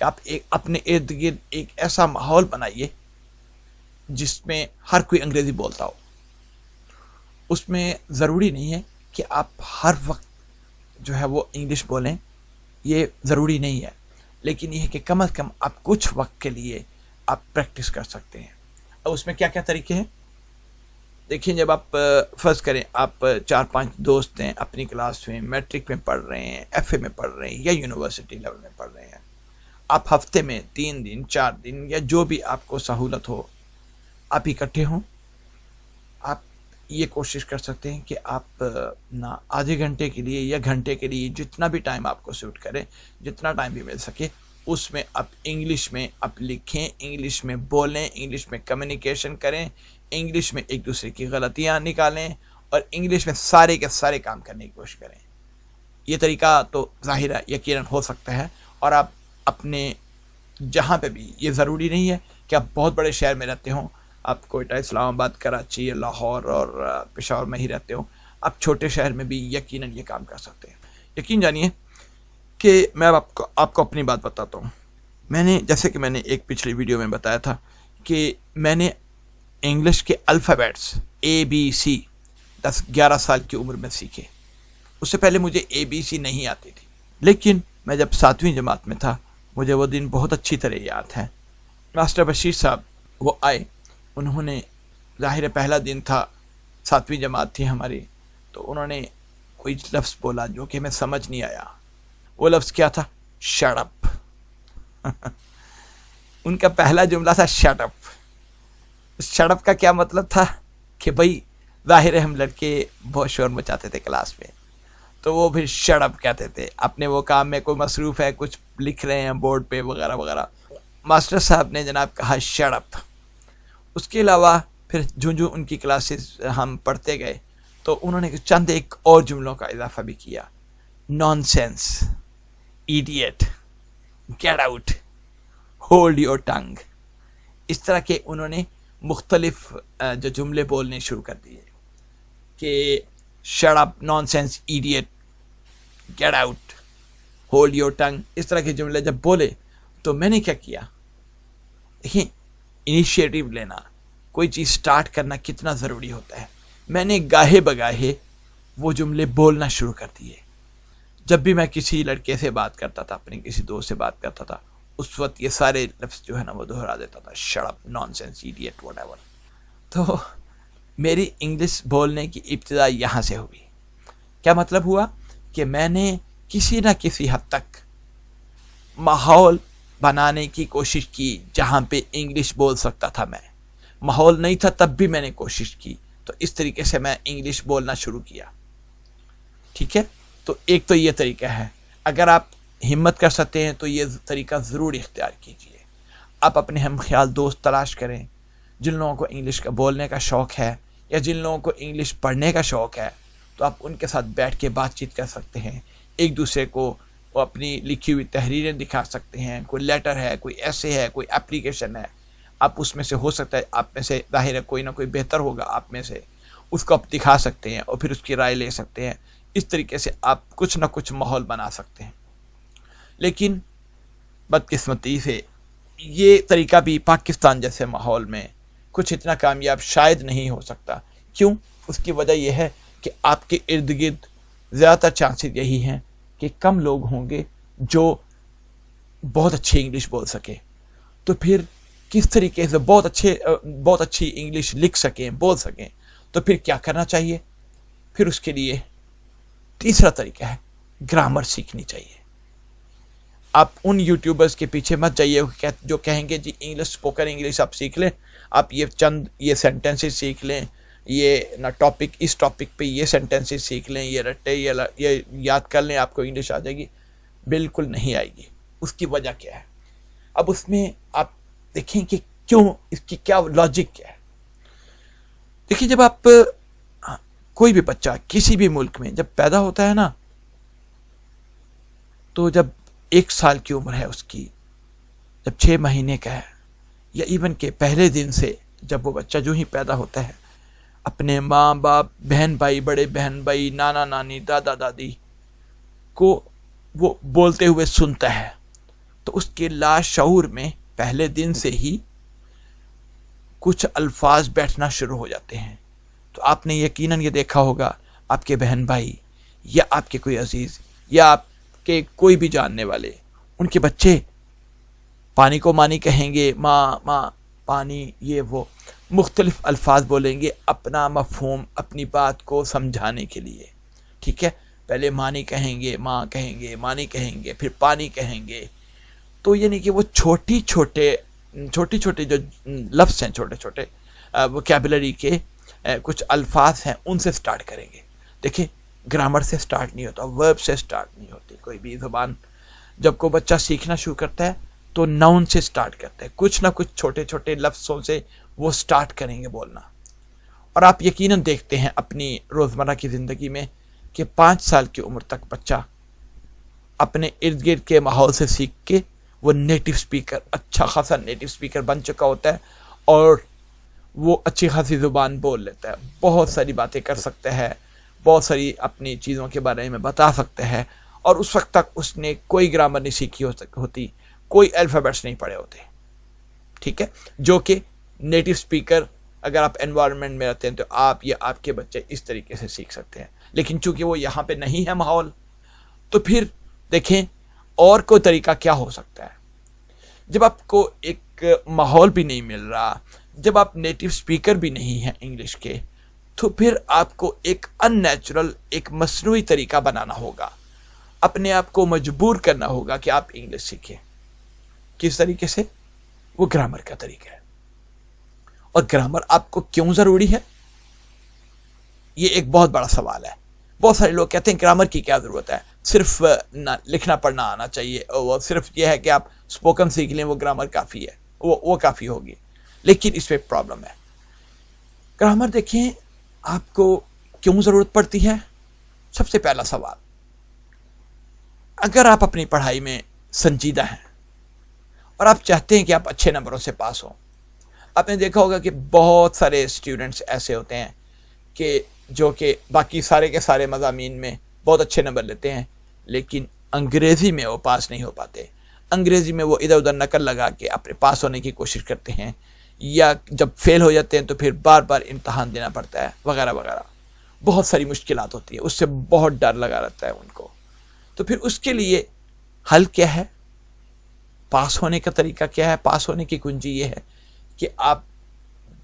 کہ آپ اپنے ارد گرد ایک ایسا ماحول بنائیے جس میں ہر کوئی انگریزی بولتا ہو. اس میں ضروری نہیں ہے کہ آپ ہر وقت جو ہے وہ انگلش بولیں، یہ ضروری نہیں ہے، لیکن یہ ہے کہ کم از کم آپ کچھ وقت کے لیے آپ پریکٹس کر سکتے ہیں. اب اس میں کیا کیا طریقے ہیں دیکھیں. جب آپ فرض کریں آپ 4-5 دوست ہیں اپنی کلاس میں، میٹرک میں پڑھ رہے ہیں، ایف اے میں پڑھ رہے ہیں یا یونیورسٹی لیول میں پڑھ رہے ہیں، آپ ہفتے میں 3 دن 4 دن یا جو بھی آپ کو سہولت ہو آپ اکٹھے ہوں. آپ یہ کوشش کر سکتے ہیں کہ آپ نہ آدھے گھنٹے کے لیے یا گھنٹے کے لیے جتنا بھی ٹائم آپ کو سوٹ کرے، جتنا ٹائم بھی مل سکے، اس میں آپ انگلش میں آپ لکھیں، انگلش میں بولیں، انگلش میں کمیونیکیشن کریں، انگلش میں ایک دوسرے کی غلطیاں نکالیں اور انگلش میں سارے کے سارے کام کرنے کی کوشش کریں. یہ طریقہ تو ظاہر ہے یقیناً ہو سکتا ہے. اور آپ اپنے جہاں پہ بھی، یہ ضروری نہیں ہے کہ آپ بہت بڑے شہر میں رہتے ہوں، آپ کوئٹہ، اسلام آباد، کراچی، لاہور اور پشاور میں ہی رہتے ہوں، آپ چھوٹے شہر میں بھی یقیناً یہ کام کر سکتے ہیں. یقین جانیے کہ میں آپ کو اپنی بات بتاتا ہوں. میں نے جیسے کہ میں نے ایک پچھلی ویڈیو میں بتایا تھا کہ میں نے انگلش کے الفابیٹس ABC 11 سال کی عمر میں سیکھے. اس سے پہلے مجھے ABC نہیں آتی تھی، لیکن میں جب 7ویں جماعت میں تھا، مجھے وہ دن بہت اچھی طرح یاد ہے. ماسٹر بشیر صاحب وہ آئے، انہوں نے، ظاہر پہلا دن تھا، 7ویں جماعت تھی ہماری، تو انہوں نے کوئی لفظ بولا جو کہ ہمیں سمجھ نہیں آیا. وہ لفظ کیا تھا؟ شٹ اپ. ان کا پہلا جملہ تھا شٹ اپ. شٹ اپ کا کیا مطلب تھا کہ بھائی ظاہر ہم لڑکے بہت شور مچاتے تھے کلاس میں، تو وہ پھر شٹ اپ کہتے تھے. اپنے وہ کام میں کوئی مصروف ہے، کچھ لکھ رہے ہیں بورڈ پہ وغیرہ وغیرہ، ماسٹر صاحب نے جناب کہا شٹ اپ. اس کے علاوہ پھر جو ان کی کلاسز ہم پڑھتے گئے تو انہوں نے چند ایک اور جملوں کا اضافہ بھی کیا. Nonsense, idiot, get out, hold your tongue. اس طرح کے انہوں نے مختلف جو جملے بولنے شروع کر دیے کہ shut up, nonsense, idiot, get out, hold your tongue. اس طرح کے جملے جب بولے تو میں نے کیا کیا، دیکھیں انیشیٹو لینا، کوئی چیز سٹارٹ کرنا کتنا ضروری ہوتا ہے. میں نے گاہے بگاہے وہ جملے بولنا شروع کر دیے. جب بھی میں کسی لڑکے سے بات کرتا تھا، اپنے کسی دوست سے بات کرتا تھا، اس وقت یہ سارے لفظ جو ہے نا وہ دہرا دیتا تھا. Shut up, nonsense, idiot, whatever. تو میری انگلش بولنے کی ابتدا یہاں سے ہوئی. کیا مطلب ہوا کہ میں نے کسی نہ کسی حد تک ماحول بنانے کی کوشش کی جہاں پہ انگلش بول سکتا تھا. میں ماحول نہیں تھا تب بھی میں نے کوشش کی، تو اس طریقے سے میں انگلش بولنا شروع کیا. ٹھیک ہے، تو ایک تو یہ طریقہ ہے. اگر آپ ہمت کر سکتے ہیں تو یہ طریقہ ضرور اختیار کیجیے. آپ اپنے ہم خیال دوست تلاش کریں جن لوگوں کو انگلش کا بولنے کا شوق ہے یا جن لوگوں کو انگلش پڑھنے کا شوق ہے، تو آپ ان کے ساتھ بیٹھ کے بات چیت کر سکتے ہیں. ایک دوسرے کو وہ اپنی لکھی ہوئی تحریریں دکھا سکتے ہیں. کوئی لیٹر ہے، کوئی ایسے ہے، کوئی اپلیکیشن ہے، آپ اس میں سے ہو سکتا ہے آپ میں سے ظاہر ہے کوئی نہ کوئی بہتر ہوگا آپ میں سے، اس کو آپ دکھا سکتے ہیں اور پھر اس کی رائے لے سکتے ہیں. اس طریقے سے آپ کچھ نہ کچھ ماحول بنا سکتے ہیں. لیکن بدقسمتی سے یہ طریقہ بھی پاکستان جیسے ماحول میں کچھ اتنا کامیاب شاید نہیں ہو سکتا. کیوں؟ اس کی وجہ یہ ہے کہ آپ کے ارد گرد زیادہ تر چانسز یہی ہیں کہ کم لوگ ہوں گے جو بہت اچھی انگلش بول سکے. تو پھر کس طریقے سے بہت اچھی انگلش لکھ سکیں، بول سکیں، تو پھر کیا کرنا چاہیے؟ پھر اس کے لیے تیسرا طریقہ ہے، گرامر سیکھنی چاہیے. آپ ان یوٹیوبرز کے پیچھے مت جائیے جو کہیں گے جی انگلش، اسپوکن انگلش آپ سیکھ لیں، آپ یہ سینٹنسز سیکھ لیں، یہ نہ ٹاپک، اس ٹاپک پہ یہ سینٹنسز سیکھ لیں، یہ رٹے یہ یاد کر لیں، آپ کو انگلش آ جائے گی. بالکل نہیں آئے گی. اس کی وجہ کیا ہے؟ اب اس میں آپ دیکھیں کہ کیوں، اس کی کیا لاجک کیا ہے. دیکھیے، جب آپ کوئی بھی بچہ کسی بھی ملک میں جب پیدا ہوتا ہے نا، تو جب 1 سال کی عمر ہے اس کی، جب 6 مہینے کا ہے، یا ایون کہ پہلے دن سے جب وہ بچہ جو ہی پیدا ہوتا ہے، اپنے ماں باپ، بہن بھائی، بڑے بہن بھائی، نانا نانی، دادا دادی کو وہ بولتے ہوئے سنتا ہے، تو تو اس کے لاشعور میں پہلے دن سے ہی کچھ الفاظ بیٹھنا شروع ہو جاتے ہیں. تو آپ نے یقیناً یہ دیکھا ہوگا آپ کے بہن بھائی یا آپ کے کوئی عزیز یا آپ کے کوئی بھی جاننے والے، ان کے بچے پانی کو مانی کہیں گے، ماں ماں پانی، یہ وہ مختلف الفاظ بولیں گے اپنا مفہوم، اپنی بات کو سمجھانے کے لیے. ٹھیک ہے، پہلے مانی کہیں گے، ماں کہیں گے، مانی کہیں گے، پھر پانی کہیں گے. تو یعنی کہ وہ چھوٹی چھوٹے جو لفظ ہیں، چھوٹے چھوٹے ووکیبلری کے کچھ الفاظ ہیں، ان سے سٹارٹ کریں گے. دیکھیں، گرامر سے سٹارٹ نہیں ہوتا، ورب سے سٹارٹ نہیں ہوتی کوئی بھی زبان. جب کوئی بچہ سیکھنا شروع کرتا ہے تو ناؤن سے سٹارٹ کرتا ہے، کچھ نہ کچھ چھوٹے چھوٹے لفظوں سے وہ سٹارٹ کریں گے بولنا. اور آپ یقیناً دیکھتے ہیں اپنی روزمرہ کی زندگی میں کہ 5 سال کی عمر تک بچہ اپنے ارد گرد کے ماحول سے سیکھ کے وہ نیٹو سپیکر، اچھا خاصا نیٹو سپیکر بن چکا ہوتا ہے، اور وہ اچھی خاصی زبان بول لیتا ہے، بہت ساری باتیں کر سکتا ہے، بہت ساری اپنی چیزوں کے بارے میں بتا سکتا ہے. اور اس وقت تک اس نے کوئی گرامر نہیں سیکھی ہوتی، کوئی الفابیٹس نہیں پڑھے ہوتے. ٹھیک ہے، جو کہ نیٹو سپیکر اگر آپ انوائرمنٹ میں رہتے ہیں تو آپ یا آپ کے بچے اس طریقے سے سیکھ سکتے ہیں. لیکن چونکہ وہ یہاں پہ نہیں ہے ماحول، تو پھر دیکھیں اور کوئی طریقہ کیا ہو سکتا ہے. جب آپ کو ایک ماحول بھی نہیں مل رہا، جب آپ نیٹو سپیکر بھی نہیں ہیں انگلش کے، تو پھر آپ کو ایک ان نیچرل، ایک مصنوعی طریقہ بنانا ہوگا، اپنے آپ کو مجبور کرنا ہوگا کہ آپ انگلش سیکھیں. کس طریقے سے؟ وہ گرامر کا طریقہ ہے. اور گرامر آپ کو کیوں ضروری ہے؟ یہ ایک بہت بڑا سوال ہے. بہت سارے لوگ کہتے ہیں گرامر کی کیا ضرورت ہے، صرف لکھنا پڑھنا آنا چاہیے، وہ صرف یہ ہے کہ آپ اسپوکن سیکھ لیں، وہ گرامر کافی ہے، وہ کافی ہوگی. لیکن اس پہ ایک پرابلم ہے. گرامر دیکھیں آپ کو کیوں ضرورت پڑتی ہے. سب سے پہلا سوال، اگر آپ اپنی پڑھائی میں سنجیدہ ہیں اور آپ چاہتے ہیں کہ آپ اچھے نمبروں سے پاس ہوں. آپ نے دیکھا ہوگا کہ بہت سارے اسٹوڈنٹس ایسے ہوتے ہیں کہ جو کہ باقی سارے کے سارے مضامین میں بہت اچھے نمبر لیتے ہیں، لیکن انگریزی میں وہ پاس نہیں ہو پاتے. انگریزی میں وہ ادھر ادھر نقل لگا کے اپنے پاس ہونے کی کوشش کرتے ہیں، یا جب فیل ہو جاتے ہیں تو پھر بار بار امتحان دینا پڑتا ہے، وغیرہ وغیرہ. بہت ساری مشکلات ہوتی ہیں، اس سے بہت ڈر لگا رہتا ہے ان کو. تو پھر اس کے لیے حل کیا ہے؟ پاس ہونے کا طریقہ کیا ہے؟ پاس ہونے کی کنجی یہ ہے کہ آپ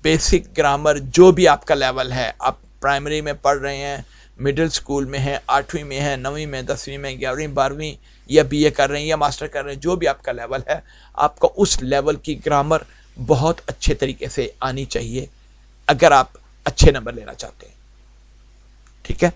بیسک گرامر، جو بھی آپ کا لیول ہے، آپ پرائمری میں پڑھ رہے ہیں، مڈل سکول میں ہیں، 8ویں میں ہیں، 9ویں میں، 10ویں میں، 11ویں، 12ویں، یا بی اے کر رہے ہیں یا ماسٹر کر رہے ہیں، جو بھی آپ کا لیول ہے، آپ کو اس لیول کی گرامر بہت اچھے طریقے سے آنی چاہیے اگر آپ اچھے نمبر لینا چاہتے ہیں. ٹھیک ہے،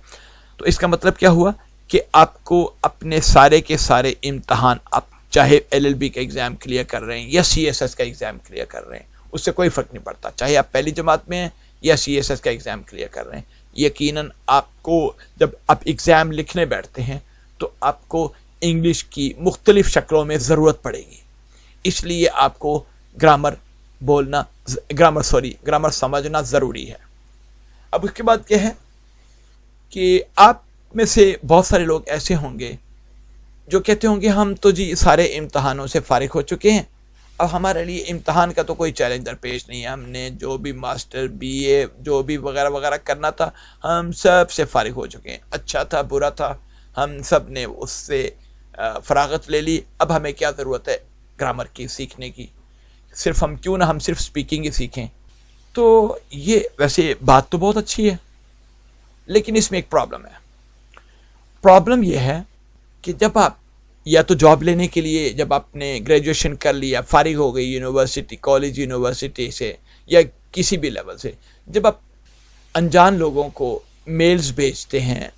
تو اس کا مطلب کیا ہوا کہ آپ کو اپنے سارے کے سارے امتحان، آپ چاہے LLB کا ایگزام کلیئر کر رہے ہیں یا CSS کا ایگزام کلیئر کر رہے ہیں، اس سے کوئی فرق نہیں پڑتا، چاہے آپ پہلی جماعت میں ہیں یا CSS کا ایگزام کلیئر کر رہے ہیں. یقیناً آپ کو جب آپ ایگزام لکھنے بیٹھتے ہیں تو آپ کو انگلش کی مختلف شکلوں میں ضرورت پڑے گی. اس لیے آپ کو گرامر سمجھنا ضروری ہے. اب اس کے بعد کیا ہے کہ آپ میں سے بہت سارے لوگ ایسے ہوں گے جو کہتے ہوں گے ہم تو جی سارے امتحانوں سے فارغ ہو چکے ہیں، اب ہمارے لیے امتحان کا تو کوئی چیلنج درپیش نہیں ہے، ہم نے جو بھی ماسٹر، BA، جو بھی وغیرہ وغیرہ کرنا تھا ہم سب سے فارغ ہو چکے ہیں، اچھا تھا برا تھا ہم سب نے اس سے فراغت لے لی، اب ہمیں کیا ضرورت ہے گرامر کی سیکھنے کی، ہم کیوں نہ ہم صرف سپیکنگ ہی سیکھیں. تو یہ ویسے بات تو بہت اچھی ہے، لیکن اس میں ایک پرابلم ہے. پرابلم یہ ہے کہ جب آپ یا تو جاب لینے کے لیے، جب آپ نے گریجویشن کر لیا، فارغ ہو گئی یونیورسٹی، کالج، یونیورسٹی سے یا کسی بھی لیول سے، جب آپ انجان لوگوں کو میلز بھیجتے ہیں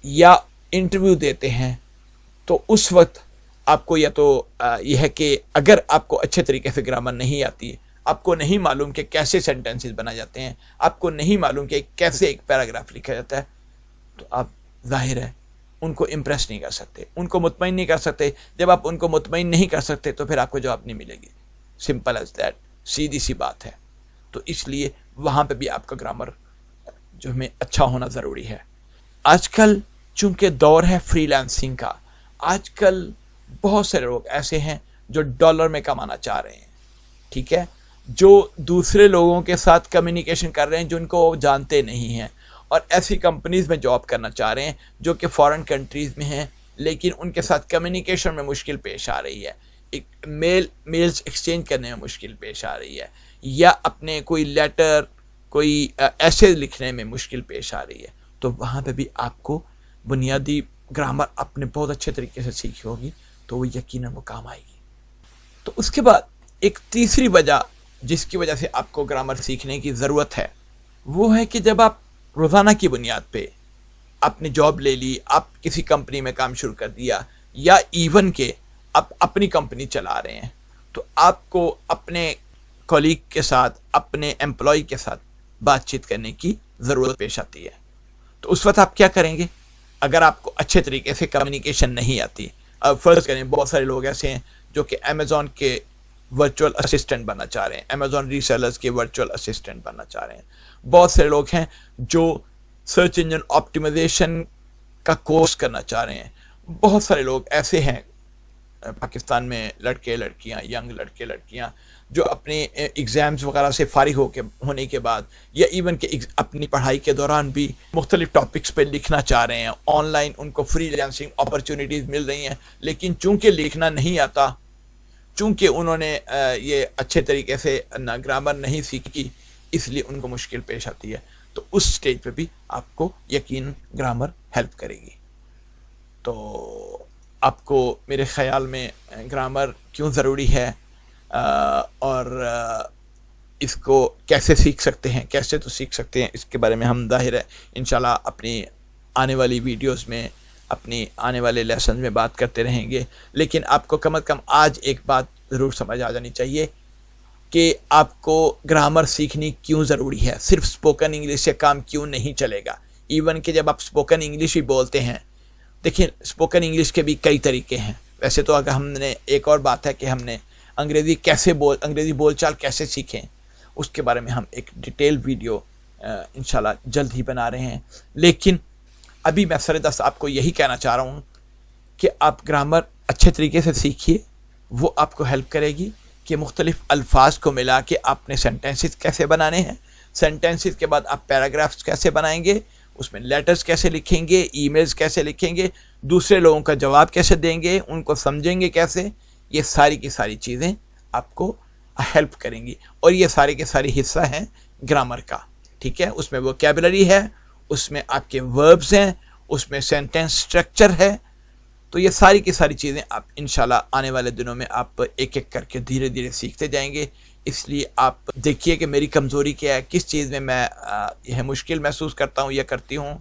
یا انٹرویو دیتے ہیں، تو اس وقت آپ کو یا تو یہ ہے کہ اگر آپ کو اچھے طریقے سے گرامر نہیں آتی ہے، آپ کو نہیں معلوم کہ کیسے سینٹنسز بنا جاتے ہیں، آپ کو نہیں معلوم کہ کیسے ایک پیراگراف لکھا جاتا ہے، تو آپ ظاہر ہے ان کو امپریس نہیں کر سکتے، ان کو مطمئن نہیں کر سکتے. جب آپ ان کو مطمئن نہیں کر سکتے تو پھر آپ کو جواب نہیں ملے گی. سمپل ایز دیٹ، سیدھی سی بات ہے. تو اس لیے وہاں پہ بھی آپ کا گرامر جو ہمیں اچھا ہونا ضروری ہے. آج کل چونکہ دور ہے فری لانسنگ کا، آج کل بہت سارے لوگ ایسے ہیں جو ڈالر میں کمانا چاہ رہے ہیں، ٹھیک ہے، جو دوسرے لوگوں کے ساتھ کمیونیکیشن کر رہے ہیں جن کو وہ جانتے نہیں ہیں، اور ایسی کمپنیز میں جاب کرنا چاہ رہے ہیں جو کہ فارن کنٹریز میں ہیں، لیکن ان کے ساتھ کمیونیکیشن میں مشکل پیش آ رہی ہے، میلز ایکسچینج کرنے میں مشکل پیش آ رہی ہے، یا اپنے کوئی لیٹر کوئی ایسے لکھنے میں مشکل پیش آ رہی ہے، تو وہاں پہ بھی آپ کو بنیادی گرامر اپنے بہت اچھے طریقے سے سیکھی ہوگی تو وہ یقیناً وہ کام آئے گی۔ تو اس کے بعد ایک تیسری وجہ جس کی وجہ سے آپ کو گرامر سیکھنے کی ضرورت ہے وہ ہے کہ جب آپ روزانہ کی بنیاد پہ اپنی جاب لے لی، آپ کسی کمپنی میں کام شروع کر دیا، یا ایون کہ آپ اپنی کمپنی چلا رہے ہیں، تو آپ کو اپنے کولیگ کے ساتھ، اپنے امپلائی کے ساتھ بات چیت کرنے کی ضرورت پیش آتی ہے۔ تو اس وقت آپ کیا کریں گے اگر آپ کو اچھے طریقے سے کمیونیکیشن نہیں آتی؟ اب فرض کریں بہت سارے لوگ ایسے ہیں جو کہ امیزون کے ورچوئل اسسٹنٹ بننا چاہ رہے ہیں، امیزون ریسیلرز کے ورچوئل اسسٹنٹ بننا چاہ رہے ہیں، بہت سارے لوگ ہیں جو سرچ انجن آپٹیمائزیشن کا کورس کرنا چاہ رہے ہیں، بہت سارے لوگ ایسے ہیں پاکستان میں، لڑکے لڑکیاں، ینگ لڑکے لڑکیاں جو اپنے ایگزامز وغیرہ سے فارغ ہونے کے بعد، یا ایون کہ اپنی پڑھائی کے دوران بھی مختلف ٹاپکس پہ لکھنا چاہ رہے ہیں، آن لائن ان کو فری لانسنگ اپرچونیٹیز مل رہی ہیں، لیکن چونکہ لکھنا نہیں آتا، چونکہ انہوں نے یہ اچھے طریقے سے نہ گرامر نہیں سیکھی، اس لیے ان کو مشکل پیش آتی ہے، تو اس سٹیج پہ بھی آپ کو یقین گرامر ہیلپ کرے گی۔ تو آپ کو میرے خیال میں گرامر کیوں ضروری ہے اور اس کو کیسے سیکھ سکتے ہیں، کیسے تو سیکھ سکتے ہیں، اس کے بارے میں ہم ظاہر ہے انشاءاللہ اپنی آنے والی ویڈیوز میں، اپنی آنے والے لیسنز میں بات کرتے رہیں گے، لیکن آپ کو کم از کم آج ایک بات ضرور سمجھ آ جانی چاہیے کہ آپ کو گرامر سیکھنی کیوں ضروری ہے۔ صرف اسپوکن انگلش سے کام کیوں نہیں چلے گا؟ ایون کہ جب آپ اسپوکن انگلش بھی بولتے ہیں، دیکھیں اسپوکن انگلش کے بھی کئی طریقے ہیں، ویسے تو اگر ہم نے ایک اور بات ہے کہ ہم نے انگریزی بول چال کیسے سیکھیں، اس کے بارے میں ہم ایک ڈیٹیل ویڈیو انشاءاللہ جلد ہی بنا رہے ہیں، لیکن ابھی میں سردست آپ کو یہی کہنا چاہ رہا ہوں کہ آپ گرامر اچھے طریقے سے سیکھیے، وہ آپ کو ہیلپ کرے گی کہ مختلف الفاظ کو ملا کے آپ نے سینٹینسز کیسے بنانے ہیں، سینٹینسز کے بعد آپ پیراگرافز کیسے بنائیں گے، اس میں لیٹرز کیسے لکھیں گے، ای میلز کیسے لکھیں گے، دوسرے لوگوں کا جواب کیسے دیں گے، ان کو سمجھیں گے کیسے، یہ ساری کی ساری چیزیں آپ کو ہیلپ کریں گی، اور یہ سارے کے ساری حصہ ہیں گرامر کا، ٹھیک ہے، اس میں ووکیبلری ہے، اس میں آپ کے وربز ہیں، اس میں سینٹینس سٹرکچر ہے، تو یہ ساری کی ساری چیزیں آپ انشاءاللہ آنے والے دنوں میں آپ ایک ایک کر کے دھیرے دھیرے سیکھتے جائیں گے۔ اس لیے آپ دیکھیے کہ میری کمزوری کیا ہے، کس چیز میں یہ مشکل محسوس کرتا ہوں یا کرتی ہوں،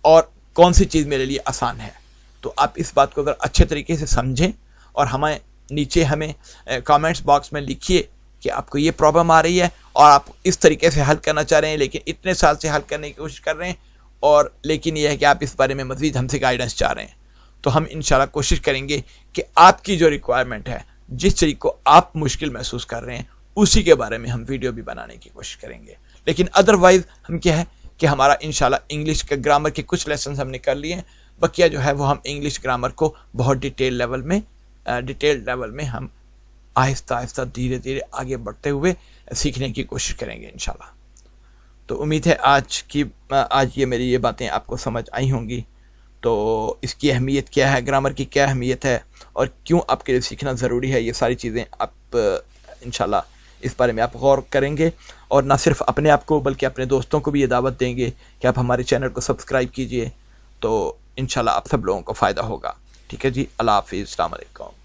اور کون سی چیز میرے لیے آسان ہے، تو آپ اس بات کو اگر اچھے طریقے سے سمجھیں، اور نیچے ہمیں کامنٹس باکس میں لکھیے کہ آپ کو یہ پرابلم آ رہی ہے اور آپ اس طریقے سے حل کرنا چاہ رہے ہیں، لیکن اتنے سال سے حل کرنے کی کوشش کر رہے ہیں، اور لیکن یہ ہے کہ آپ اس بارے میں مزید ہم سے گائیڈنس چاہ رہے ہیں، تو ہم انشاءاللہ کوشش کریں گے کہ آپ کی جو ریکوائرمنٹ ہے، جس چیز کو آپ مشکل محسوس کر رہے ہیں، اسی کے بارے میں ہم ویڈیو بھی بنانے کی کوشش کریں گے، لیکن ادروائز ہم کیا ہے کہ ہمارا انشاءاللہ انگلش کے گرامر کے کچھ لیسنز ہم نے کر لیے ہیں، بقیہ جو ہے وہ ہم انگلش گرامر کو بہت ڈیٹیل لیول میں ہم آہستہ آہستہ دھیرے دھیرے آگے بڑھتے ہوئے سیکھنے کی کوشش کریں گے انشاءاللہ۔ تو امید ہے آج یہ میری یہ باتیں آپ کو سمجھ آئی ہوں گی، تو اس کی اہمیت کیا ہے، گرامر کی کیا اہمیت ہے، اور کیوں آپ کے لیے سیکھنا ضروری ہے، یہ ساری چیزیں آپ انشاءاللہ اس بارے میں آپ غور کریں گے، اور نہ صرف اپنے آپ کو بلکہ اپنے دوستوں کو بھی یہ دعوت دیں گے کہ آپ ہمارے چینل کو سبسکرائب کیجئے، تو انشاءاللہ آپ سب لوگوں کو فائدہ ہوگا۔ ٹھیک ہے جی، اللہ حافظ، السلام علیکم۔